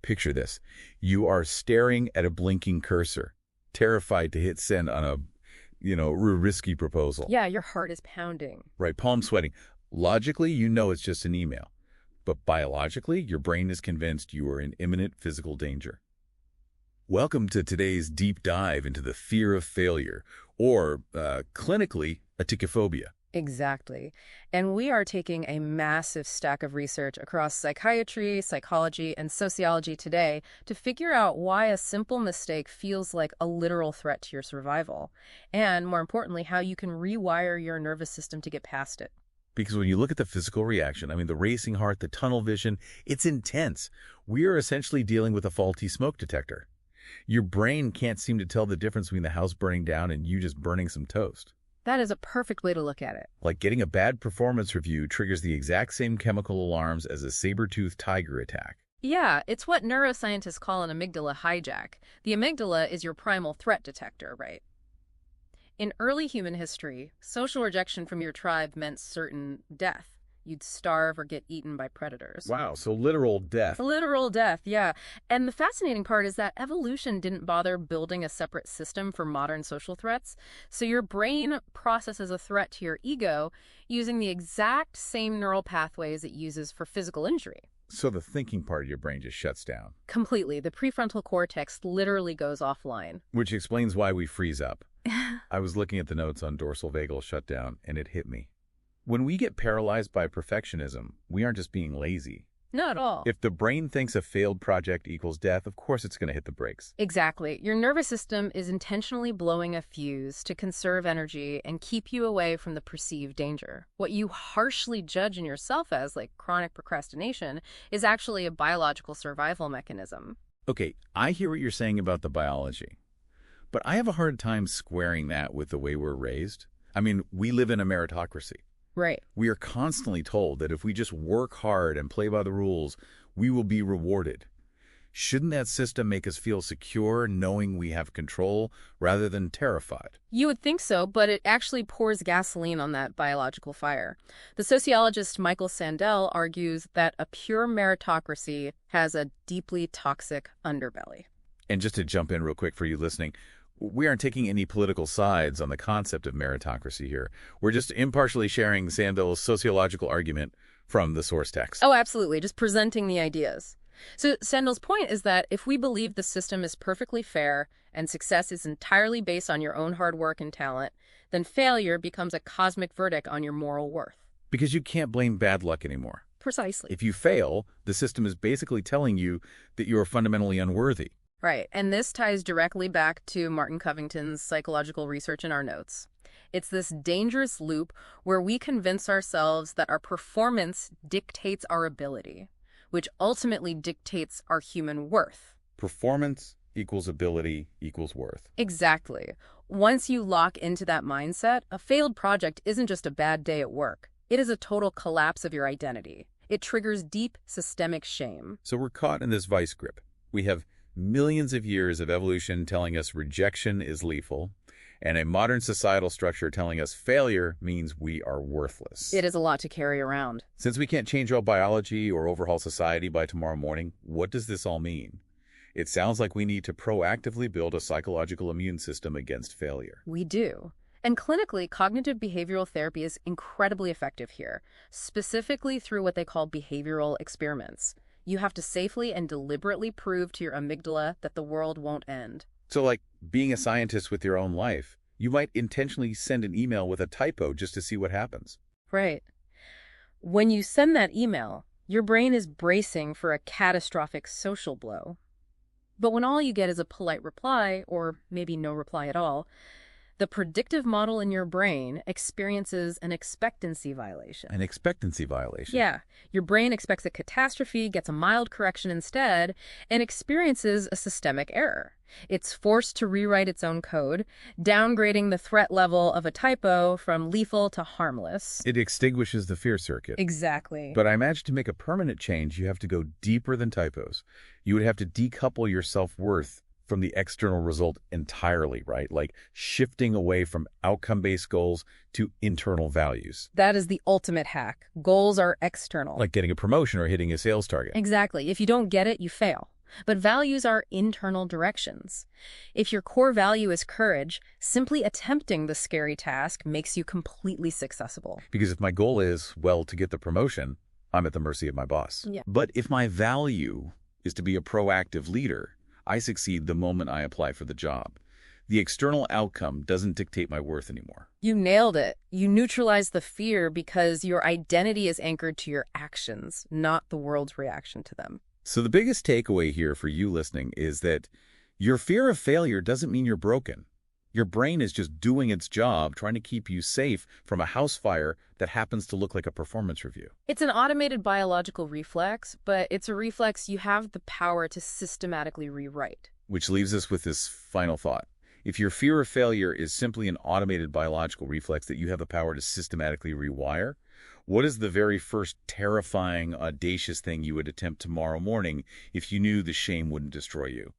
Picture this. You are staring at a blinking cursor, terrified to hit send on a, risky proposal. Yeah, your heart is pounding. Right, palm sweating. Logically, you know it's just an email. But biologically, your brain is convinced you are in imminent physical danger. Welcome to today's deep dive into the fear of failure, or clinically, atychiphobia. Exactly. And we are taking a massive stack of research across psychiatry, psychology, and sociology today to figure out why a simple mistake feels like a literal threat to your survival. And more importantly, how you can rewire your nervous system to get past it. Because when you look at the physical reaction, the racing heart, the tunnel vision, it's intense. We are essentially dealing with a faulty smoke detector. Your brain can't seem to tell the difference between the house burning down and you just burning some toast. That is a perfect way to look at it. Like getting a bad performance review triggers the exact same chemical alarms as a saber-toothed tiger attack. Yeah, it's what neuroscientists call an amygdala hijack. The amygdala is your primal threat detector, right? In early human history, social rejection from your tribe meant certain death. You'd starve or get eaten by predators. Wow, so literal death. Literal death, yeah. And the fascinating part is that evolution didn't bother building a separate system for modern social threats. So your brain processes a threat to your ego using the exact same neural pathways it uses for physical injury. So the thinking part of your brain just shuts down. Completely. The prefrontal cortex literally goes offline. Which explains why we freeze up. I was looking at the notes on dorsal vagal shutdown, and it hit me. When we get paralyzed by perfectionism, we aren't just being lazy. Not at all. If the brain thinks a failed project equals death, of course it's going to hit the brakes. Exactly. Your nervous system is intentionally blowing a fuse to conserve energy and keep you away from the perceived danger. What you harshly judge in yourself as, like chronic procrastination, is actually a biological survival mechanism. Okay, I hear what you're saying about the biology, but I have a hard time squaring that with the way we're raised. We live in a meritocracy. Right. We are constantly told that if we just work hard and play by the rules, we will be rewarded. Shouldn't that system make us feel secure knowing we have control rather than terrified? You would think so, but it actually pours gasoline on that biological fire. The sociologist Michael Sandel argues that a pure meritocracy has a deeply toxic underbelly. And just to jump in real quick for you listening, we aren't taking any political sides on the concept of meritocracy here. We're just impartially sharing Sandel's sociological argument from the source text. Oh, absolutely. Just presenting the ideas. So Sandel's point is that if we believe the system is perfectly fair and success is entirely based on your own hard work and talent, then failure becomes a cosmic verdict on your moral worth. Because you can't blame bad luck anymore. Precisely. If you fail, the system is basically telling you that you are fundamentally unworthy. Right, and this ties directly back to Martin Covington's psychological research in our notes. It's this dangerous loop where we convince ourselves that our performance dictates our ability, which ultimately dictates our human worth. Performance equals ability equals worth. Exactly. Once you lock into that mindset, a failed project isn't just a bad day at work. It is a total collapse of your identity. It triggers deep systemic shame. So we're caught in this vice grip. We have millions of years of evolution telling us rejection is lethal, and a modern societal structure telling us failure means we are worthless. It is a lot to carry around. Since we can't change our biology or overhaul society by tomorrow morning, what does this all mean? It sounds like we need to proactively build a psychological immune system against failure. We do. And clinically, cognitive behavioral therapy is incredibly effective here, specifically through what they call behavioral experiments. You have to safely and deliberately prove to your amygdala that the world won't end. So like being a scientist with your own life, you might intentionally send an email with a typo just to see what happens. Right. When you send that email, your brain is bracing for a catastrophic social blow. But when all you get is a polite reply, or maybe no reply at all, the predictive model in your brain experiences an expectancy violation. An expectancy violation? Yeah. Your brain expects a catastrophe, gets a mild correction instead, and experiences a systemic error. It's forced to rewrite its own code, downgrading the threat level of a typo from lethal to harmless. It extinguishes the fear circuit. Exactly. But I imagine to make a permanent change, you have to go deeper than typos. You would have to decouple your self-worth from the external result entirely, right? Like shifting away from outcome-based goals to internal values. That is the ultimate hack. Goals are external. Like getting a promotion or hitting a sales target. Exactly. If you don't get it, you fail. but values are internal directions. If your core value is courage, simply attempting the scary task makes you completely successful. Because if my goal is, well, to get the promotion, I'm at the mercy of my boss. Yeah. But if my value is to be a proactive leader, I succeed the moment I apply for the job. The external outcome doesn't dictate my worth anymore. You nailed it. You neutralize the fear because your identity is anchored to your actions, not the world's reaction to them. So the biggest takeaway here for you listening is that your fear of failure doesn't mean you're broken. Your brain is just doing its job, trying to keep you safe from a house fire that happens to look like a performance review. It's an automated biological reflex, but it's a reflex you have the power to systematically rewrite. Which leaves us with this final thought. If your fear of failure is simply an automated biological reflex that you have the power to systematically rewire, what is the very first terrifying, audacious thing you would attempt tomorrow morning if you knew the shame wouldn't destroy you?